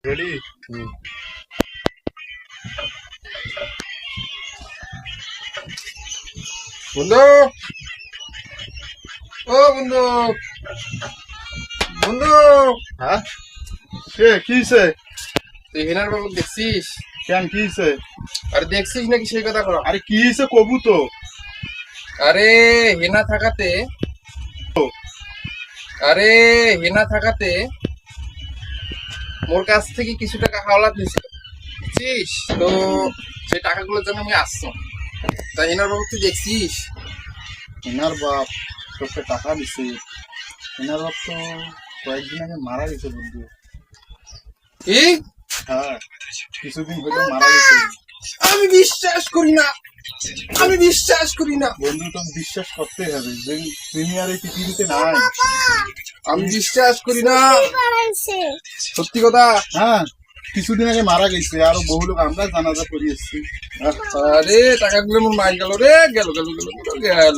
Ready? বন্ধু, ও বন্ধু, বন্ধু। হ্যাঁ, কে কি হইছে? তুই হেনার বাবু দেখছিস? কেন কি হইছে? আরে দেখছিস নাকি সেই কথা কর। আরে কি হইছে কবু তো। আরে হেনা থাকাতে আরে হেনা থাকাতে মোর কাছ থেকে কিছু টাকা হাওলাত নিয়েছিল, বুঝছিস? তো সেই টাকাগুলোর জন্য আমি আসছো। তা হেনার বাবু তুই দেখছিস? এনার বাপ তোকে টাকা দিছে। এনার বাপ তো কয়েকদিন আগে মারা গেছে বন্ধু। কি? হ্যাঁ, কিছুদিন হলো মারা গেছে। আমি বিশ্বাস করি না, আমি বিশ্বাস করি না। বন্ধু তো বিশ্বাস করতে হবে, যে তিনি আর এই পৃথিবীতে নাই। আমি বিশ্বাস করি না, সত্যি কথা। হ্যাঁ, কিছুদিন আগে মারা গেছে, আরো বহু লোক আমরা জানাজা করে এসেছি। আরে টাকাগুলো মোর মার গেল রে, গেল গেল গেল গেল গেল।